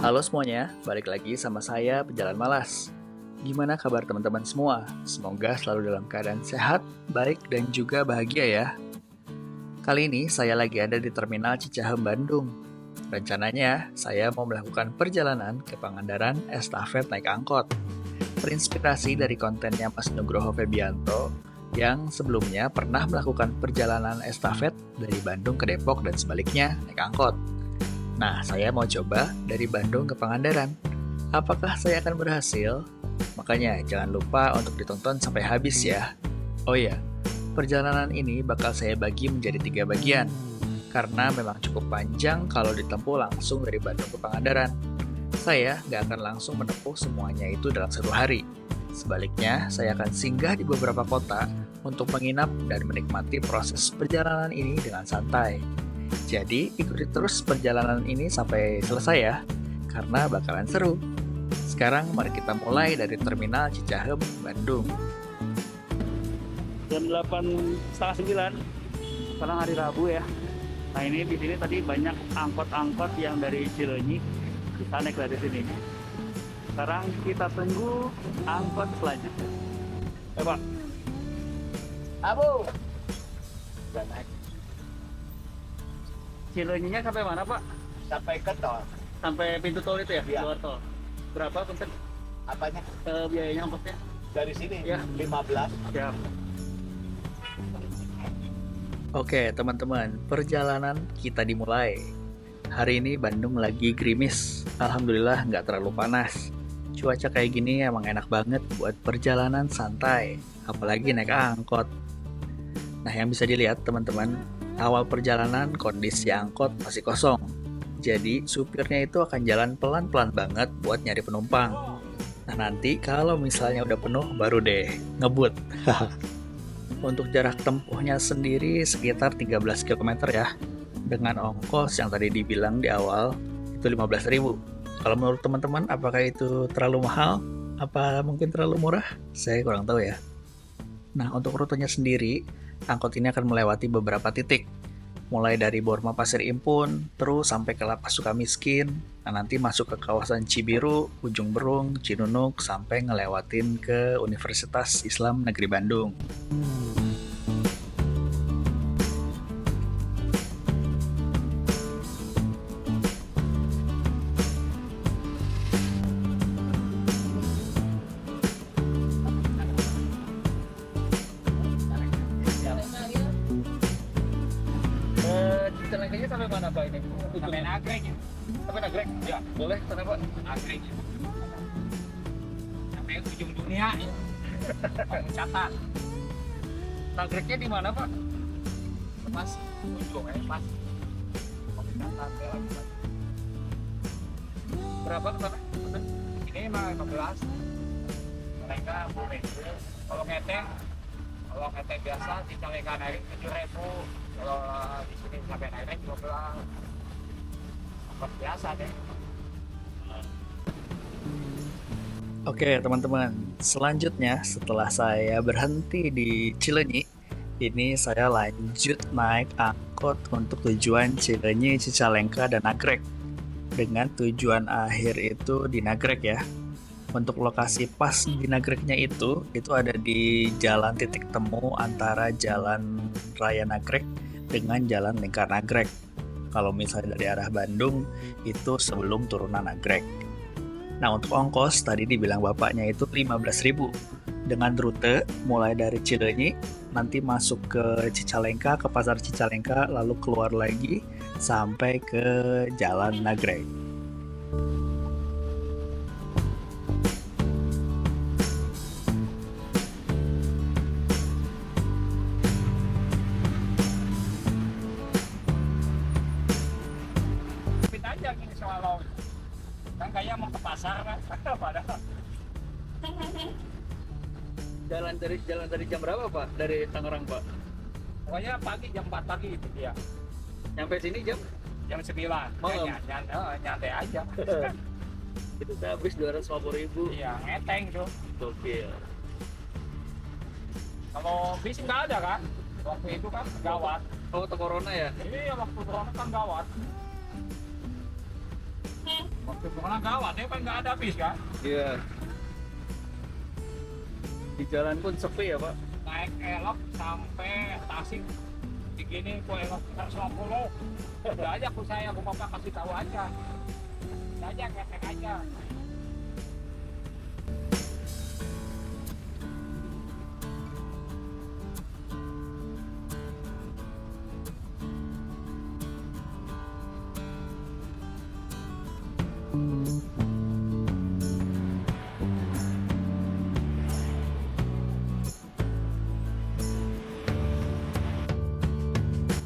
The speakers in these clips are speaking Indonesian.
Halo semuanya, balik lagi sama saya Pejalan Malas. Gimana kabar teman-teman semua? Semoga selalu dalam keadaan sehat, baik, dan juga bahagia ya. Kali ini saya lagi ada di Terminal Cicahem, Bandung. Rencananya, saya mau melakukan perjalanan ke Pangandaran estafet naik angkot. Terinspirasi dari kontennya Mas Nugroho Febianto, yang sebelumnya pernah melakukan perjalanan estafet dari Bandung ke Depok dan sebaliknya naik angkot. Nah, saya mau coba dari Bandung ke Pangandaran. Apakah saya akan berhasil? Makanya jangan lupa untuk ditonton sampai habis ya. Oh iya, perjalanan ini bakal saya bagi menjadi 3 bagian. Karena memang cukup panjang kalau ditempuh langsung dari Bandung ke Pangandaran. Saya nggak akan langsung menempuh semuanya itu dalam 1 hari. Sebaliknya, saya akan singgah di beberapa kota untuk menginap dan menikmati proses perjalanan ini dengan santai. Jadi, ikuti terus perjalanan ini sampai selesai ya, karena bakalan seru. Sekarang mari kita mulai dari Terminal Cicahem, Bandung. Jam 8:30, sekarang hari Rabu ya. Nah ini di sini tadi banyak angkot-angkot yang dari Cileunyi, kita naik dari sini. Sekarang kita tunggu angkot selanjutnya. Pak. Abu. Udah naik. Cileunyinya sampai mana Pak? Sampai ke tol. Sampai pintu tol itu ya? Iya. Luar tol. Berapa punten Apanya? biayanya angkotnya? Dari sini Ya. 15. Ya. Oke teman-teman, perjalanan kita dimulai. Hari ini Bandung lagi gerimis, alhamdulillah nggak terlalu panas. Cuaca kayak gini emang enak banget buat perjalanan santai, apalagi naik angkot. Nah yang bisa dilihat teman-teman, awal perjalanan kondisi angkot masih kosong. Jadi supirnya itu akan jalan pelan-pelan banget buat nyari penumpang. Nah nanti kalau misalnya udah penuh baru deh ngebut. Untuk jarak tempuhnya sendiri sekitar 13 km ya. Dengan ongkos yang tadi dibilang di awal itu 15.000. Kalau menurut teman-teman apakah itu terlalu mahal? Apa mungkin terlalu murah? Saya kurang tahu ya. Nah untuk rutenya sendiri, angkot ini akan melewati beberapa titik. Mulai dari Borma Pasir Impun, terus sampai ke Lapas Sukamiskin. Nah nanti masuk ke kawasan Cibiru, Ujung Berung, Cinunuk, sampai ngelewatin ke Universitas Islam Negeri Bandung. Cileunyinya sampai mana Pak ini? Sampai Nagrek. Sampai Nagrek? Ya. Boleh, sana Pak. Nagrek. Sampai ujung dunia. Kamu catat. Nagreknya di mana Pak? Pas ujung pas. Kamu catat ya lagi. Berapa ke sana? Ini mah 15. Mereka boleh. Kalau ngeteng biasa di Calekan naik 7.000. Kalau di sini sampai naik 12. Angkot biasa deh. Oke teman-teman, selanjutnya setelah saya berhenti di Cileunyi, ini saya lanjut naik angkot untuk tujuan Cileunyi, Cicalengka, dan Nagrek. Dengan tujuan akhir itu di Nagrek ya. Untuk lokasi pas di Nagreknya itu ada di jalan titik temu antara Jalan Raya Nagrek dengan Jalan Lingkar Nagrek. Kalau misalnya dari arah Bandung, itu sebelum turunan Nagrek. Nah untuk ongkos tadi dibilang bapaknya itu 15.000 dengan rute mulai dari Cileunyi nanti masuk ke Cicalengka, ke pasar Cicalengka, lalu keluar lagi sampai ke Jalan Nagrek. Fit aja gini soal kan kayak mau ke pasar kan. Padahal Jalan dari jam berapa Pak? Dari Tangerang Pak? pokoknya pagi jam 4 pagi itu dia. Nyampe sini jam? Jam 9. Malam? Ya, nyantai aja. Itu saya habis 250.000. Iya, ngeteng tuh. Gokil. Kalau bis nggak ada kan? Waktu itu kan gawat. Oh, corona ya? Iya, waktu corona kan gawat. Waktu kemana gawat ya kan nggak ada bis kan. Iya. Di jalan pun sepi ya Pak. Naik elok sampai Tasik begini kok elok 150. Udah aja aku bapak kasih tahu aja. Udah aja ngetek aja.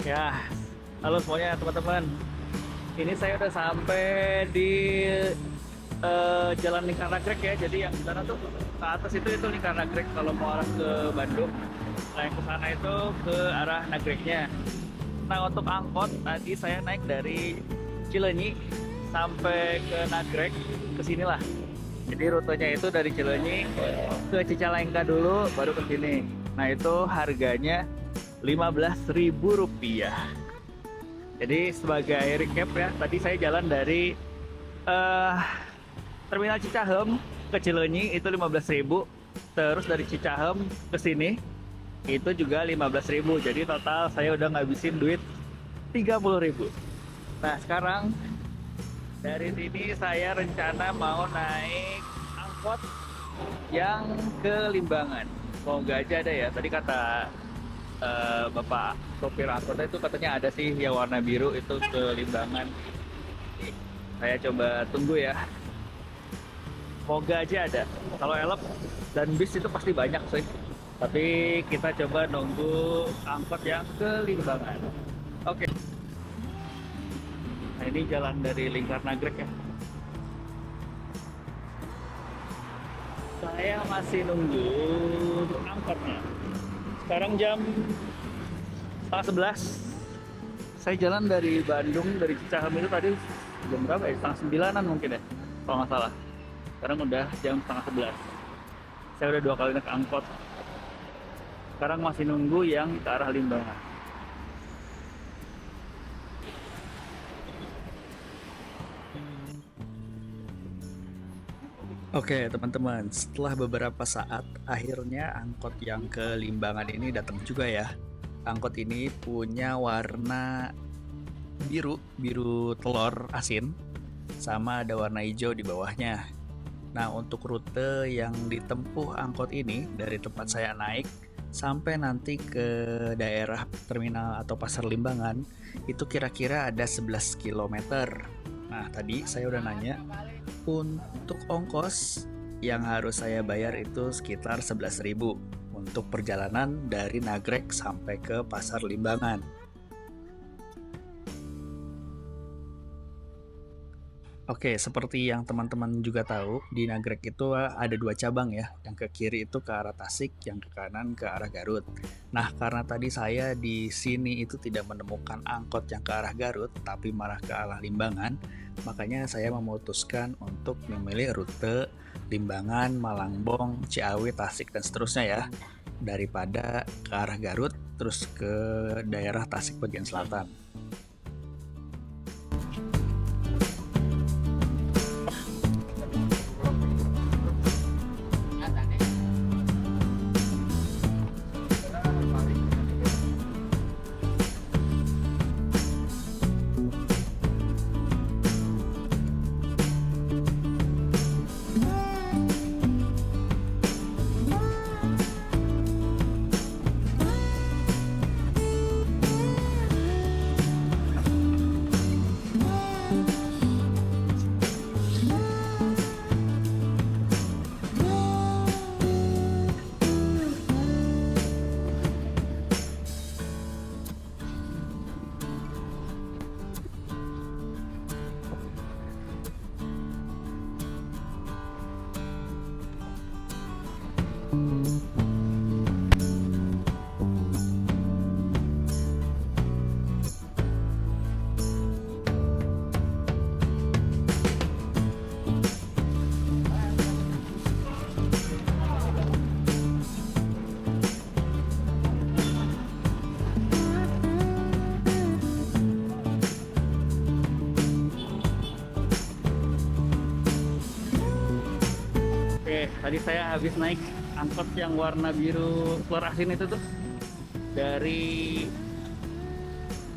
Ya, halo semuanya teman-teman. Ini saya udah sampai di Jalan Lingkar Nagrek ya. Jadi yang di sana tuh ke atas itu Lingkar Nagrek kalau mau arah ke Bandung. Nah yang ke sana itu ke arah Nagreknya. Nah untuk angkot tadi saya naik dari Cileunyi sampai ke Nagrek ke sinilah. Jadi rutenya itu dari Cileunyi ke Cicalengka dulu baru ke sini. Nah itu harganya Rp15.000. Jadi sebagai recap ya, tadi saya jalan dari Terminal Cicahem ke Cileunyi itu 15.000. Terus dari Cicahem ke sini itu juga 15.000. Jadi total saya udah ngabisin duit 30.000. Nah sekarang dari sini saya rencana mau naik angkot yang ke Limbangan. Semoga aja ada ya. Tadi kata Bapak sopir angkotnya itu katanya ada sih yang warna biru itu ke Limbangan. Saya coba tunggu ya. Semoga aja ada. Kalau elok dan bis itu pasti banyak sih. Tapi kita coba nunggu angkot yang ke Limbangan. Oke. Nah ini jalan dari Lingkar Nagrek ya. Saya masih nunggu angkotnya. Sekarang jam 11:30. Saya jalan dari Bandung, dari Cicahem itu tadi jam berapa ya? 8:30 mungkin ya, kalau nggak salah. Sekarang udah jam 10:30. Saya udah 2 kali naik angkot. Sekarang masih nunggu yang ke arah Limbangan. Oke teman-teman, setelah beberapa saat akhirnya angkot yang ke Limbangan ini datang juga ya. Angkot ini punya warna biru telur asin, sama ada warna hijau di bawahnya. Nah untuk rute yang ditempuh angkot ini dari tempat saya naik sampai nanti ke daerah terminal atau pasar Limbangan itu kira-kira ada 11 km. Nah tadi saya udah nanya, untuk ongkos yang harus saya bayar itu sekitar 11.000 untuk perjalanan dari Nagrek sampai ke pasar Limbangan. Oke, seperti yang teman-teman juga tahu, di Nagrek itu ada 2 cabang ya. Yang ke kiri itu ke arah Tasik, yang ke kanan ke arah Garut. Nah, karena tadi saya di sini itu tidak menemukan angkot yang ke arah Garut, tapi malah ke arah Limbangan, makanya saya memutuskan untuk memilih rute Limbangan, Malangbong, Ciawi, Tasik, dan seterusnya ya. Daripada ke arah Garut, terus ke daerah Tasik bagian selatan. Tadi saya habis naik angkot yang warna biru telur asin itu tuh. Dari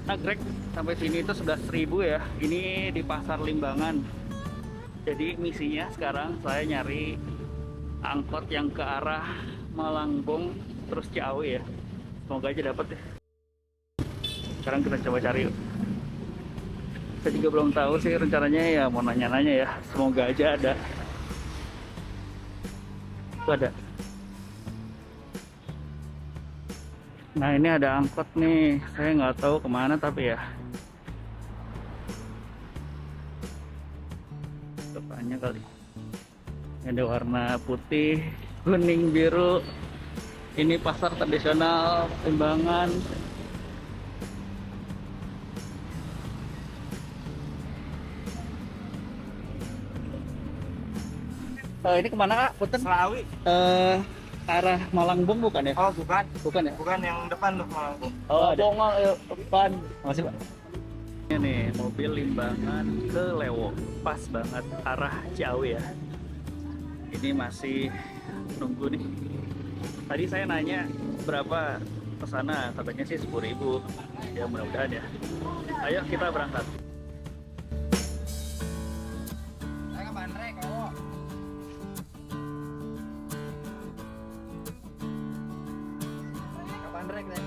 Nagrek sampai sini itu 11.000 ya. Ini di Pasar Limbangan. Jadi misinya sekarang saya nyari angkot yang ke arah Malangbong terus Ciawi ya. Semoga aja dapet ya. Sekarang kita coba cari yuk. Saya juga belum tahu sih rencananya, ya mau nanya-nanya ya. Semoga aja ada. Itu ada. Nah ini ada angkot nih. Saya nggak tahu kemana tapi ya. Tanya kali. Ada warna putih, kuning, biru. Ini pasar tradisional Limbangan. Ini kemana Kak? Punten? Selawi. Arah Malangbong bukan ya? Oh bukan, Bukan ya? bukan yang depan tuh Malangbong. Oh, ada. Depan. Makasih Pak. Ini nih mobil Limbangan ke Lewo, pas banget arah Ciawi ya. Ini masih nunggu nih. Tadi saya nanya berapa ke sana, katanya sih 10.000. Ya mudah-mudahan ya. Ayo kita berangkat. Saya ke Bandrek, oh. Ke Bandrek deh.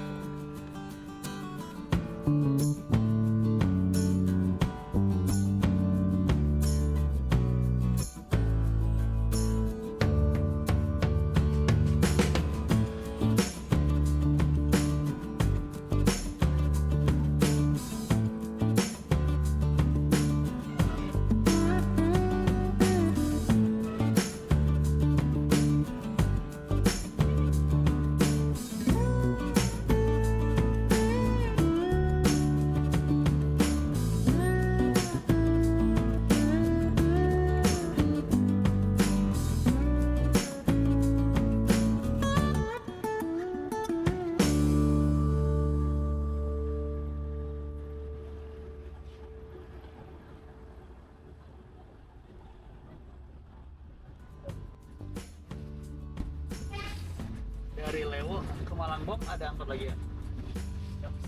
Dari Lewo ke Malangbong ada angkot lagi ya?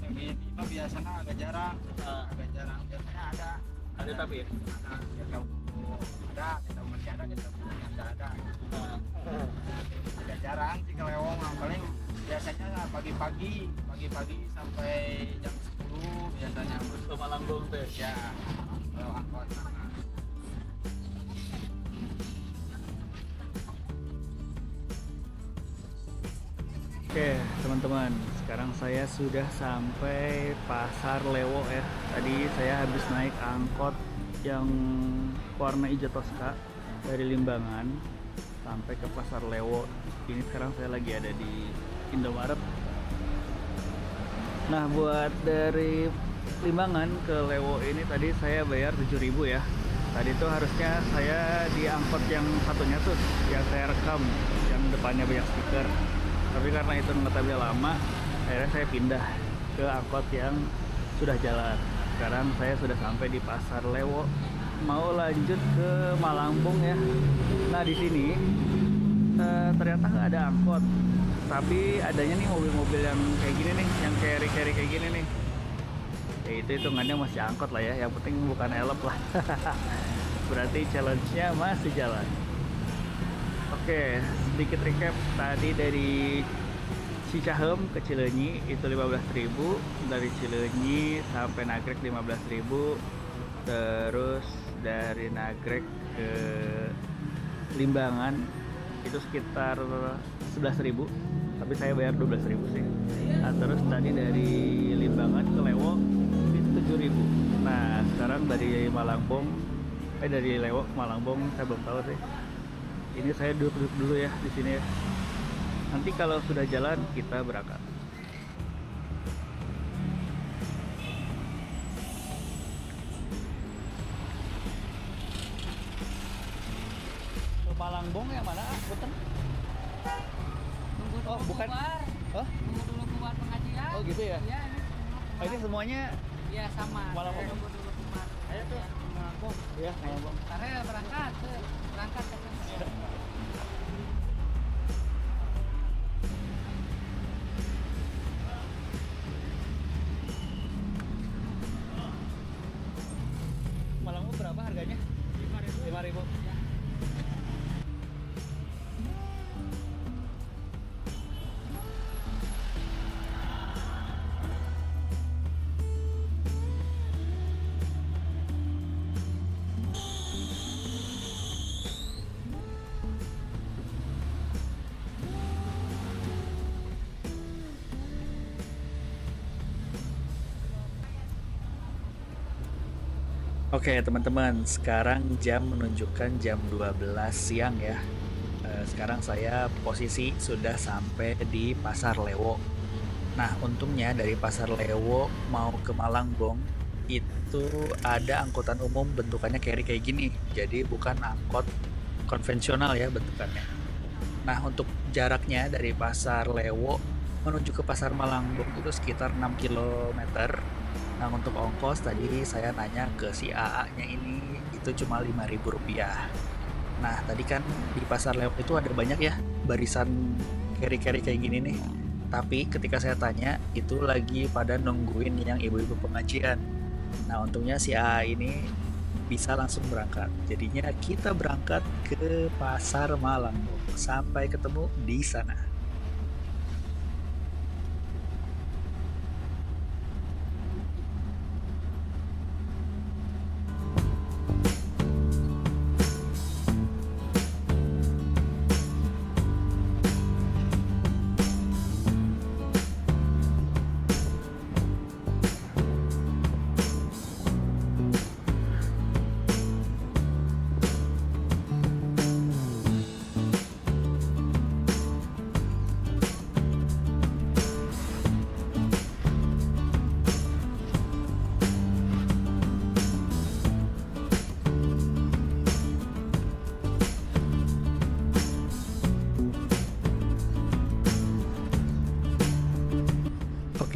Ini biasanya agak jarang. Agak jarang. Biasanya ada. Ada tapi ya? Ada. Kita masih ada, kita nggak ada. Agak jarang sih kalau lewong. Paling biasanya pagi-pagi sampai jam 10 biasanya. Ke Malangbong tuh ya? Ya, kalau angkot. Oke teman-teman, sekarang saya sudah sampai Pasar Lewo ya. Tadi saya habis naik angkot yang warna hijau toska dari Limbangan sampai ke Pasar Lewo. Ini sekarang saya lagi ada di Indomaret. Nah buat dari Limbangan ke Lewo ini tadi saya bayar 7.000 ya. Tadi tuh harusnya saya di angkot yang satunya tuh yang saya rekam, yang depannya banyak stiker. Tapi karena itu ngetabnya lama, akhirnya saya pindah ke angkot yang sudah jalan. Sekarang saya sudah sampai di Pasar Lewo, mau lanjut ke Malangbong ya. Nah di sini ternyata nggak ada angkot, tapi adanya nih mobil-mobil yang kayak gini nih, yang carry kayak gini nih. Ya itu hitungannya masih angkot lah ya, yang penting bukan elep lah. Berarti challenge-nya masih jalan. Oke, sedikit recap. Tadi dari Cicahem ke Cileunyi itu 15.000, dari Cileunyi sampai Nagrek 15.000, terus dari Nagrek ke Limbangan itu sekitar 11.000, tapi saya bayar 12.000 sih. Nah, terus tadi dari Limbangan ke Lewo itu 7.000. Nah, sekarang dari dari Lewo ke Malangbong saya belum tahu sih. Ini saya duduk dulu ya di sini ya. Nanti kalau sudah jalan kita berangkat. Ke Malangbong yang mana? Bukan? Nunggu Oh, dulu bukan. keluar. Oh, Nunggu dulu keluar pengajian. oh gitu ya. Iya, ini semua. Ini semuanya Iya sama. Malangbong. Nunggu dulu keluar. ayo tuh Malangbong. Ya, Malangbong. Karena berangkat ke sana. Oke teman-teman, sekarang jam menunjukkan jam 12 siang ya. Sekarang saya posisi sudah sampai di Pasar Lewo. Nah, untungnya dari Pasar Lewo mau ke Malangbong itu ada angkutan umum bentukannya carry kayak gini. Jadi bukan angkot konvensional ya bentukannya. Nah, untuk jaraknya dari Pasar Lewo menuju ke Pasar Malangbong itu sekitar 6 kilometer. Nah, untuk ongkos tadi saya nanya ke si AA-nya ini itu cuma Rp5.000. Nah, tadi kan di Pasar Lewo itu ada banyak ya barisan carry-carry kayak gini nih. Tapi ketika saya tanya, itu lagi pada nungguin yang ibu-ibu pengajian. Nah, untungnya si AA ini bisa langsung berangkat. Jadinya kita berangkat ke Pasar Malangbong. Sampai ketemu di sana.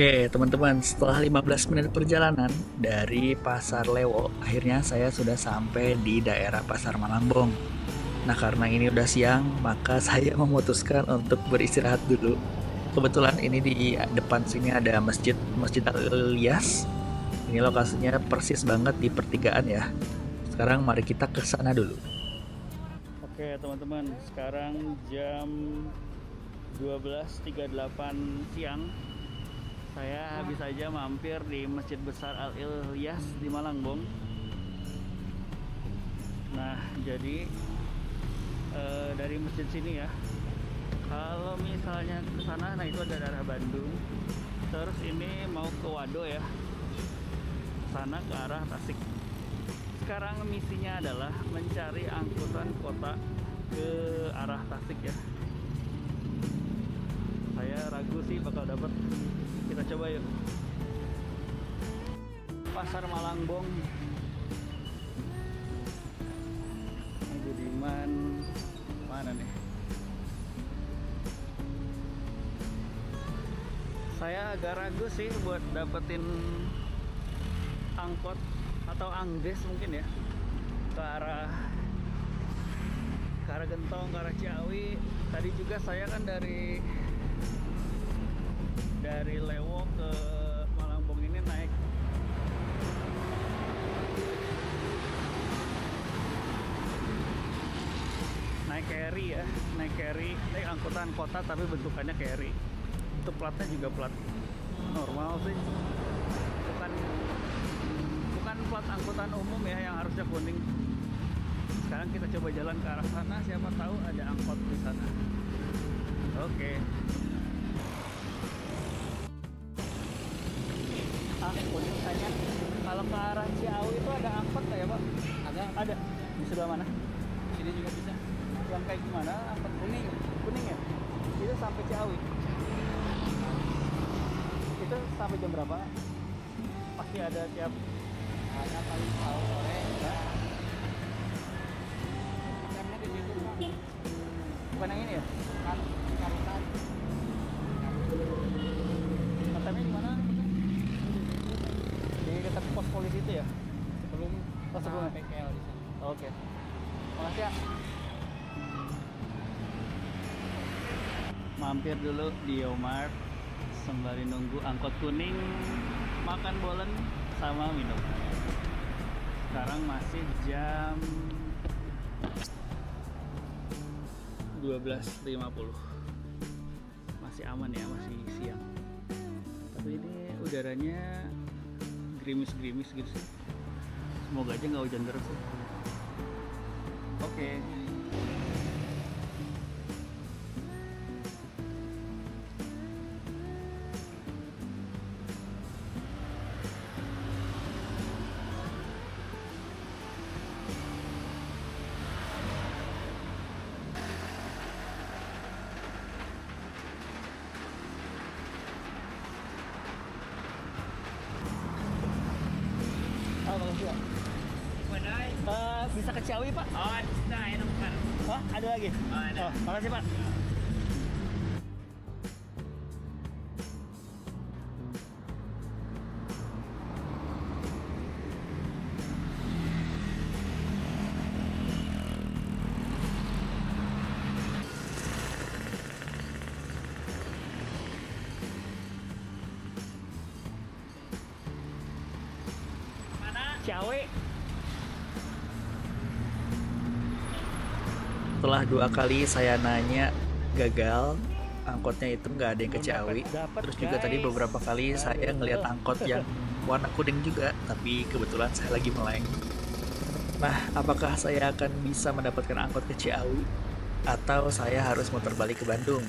Oke, teman-teman, setelah 15 menit perjalanan dari Pasar Lewo, akhirnya saya sudah sampai di daerah Pasar Malangbong. Nah, karena ini udah siang, maka saya memutuskan untuk beristirahat dulu. Kebetulan ini di depan sini ada Masjid Al-Ilyas. Ini lokasinya persis banget di pertigaan ya. Sekarang mari kita ke sana dulu. Oke, teman-teman, sekarang jam 12.38 siang. Saya habis saja mampir di Masjid Besar Al-Ilyas di Malangbong. Nah, jadi dari masjid sini ya, kalau misalnya ke sana, nah itu ada daerah Bandung. Terus ini mau ke Wado ya, sana ke arah Tasik. Sekarang misinya adalah mencari angkutan kota ke arah Tasik ya. Saya ragu sih bakal dapat. Kita coba yuk. Pasar Malangbong. Budiman mana nih? Saya agak ragu sih buat dapetin angkot atau angdes mungkin ya ke arah Gentong, ke arah Ciawi. Tadi juga saya kan dari Lewo ke Malangbong ini naik carry ya, naik angkutan kota tapi bentukannya carry. Itu platnya juga plat normal sih, bukan plat angkutan umum ya yang harusnya kuning. Sekarang kita coba jalan ke arah sana, siapa tahu ada angkot di sana. Oke. Kuning tanya, kalau ke arah Ciawi itu ada angkot nggak ya Pak? Ada. Di sebelah mana? Sini juga bisa. Yang kayak gimana? Angkot kuning ya? Itu sampai Ciawi. Itu sampai jam berapa? Pasti ada tiap. Ada paling tahu sore ya. Jamnya di situ Pak. Bukan yang ini ya? Kan karutan. Ngetemnya di mana? Di dekat pos polisi itu ya? Sebelum PKL di sini. Oke. Makasih ya. Mampir dulu di Yomart sembari nunggu angkot kuning, makan bolen sama minum. Sekarang masih jam 12.50. Masih aman ya, masih siang. Tapi ini udaranya gerimis-gerimis gitu sih. Semoga aja nggak hujan terus. Oke. Bisa ke Ciawi, Pak? Oh, nah, enak kan. Hah? Ada lagi? Oh, ada. Oh, makasih, Pak. Ciawi. Setelah 2 kali saya nanya gagal, angkotnya itu nggak ada yang ke Ciawi. Dapat, Terus juga tadi guys. beberapa kali saya ngelihat angkot yang warna kuning juga, tapi kebetulan saya lagi meleng. Nah, apakah saya akan bisa mendapatkan angkot ke Ciawi? Atau saya harus muter balik ke Bandung?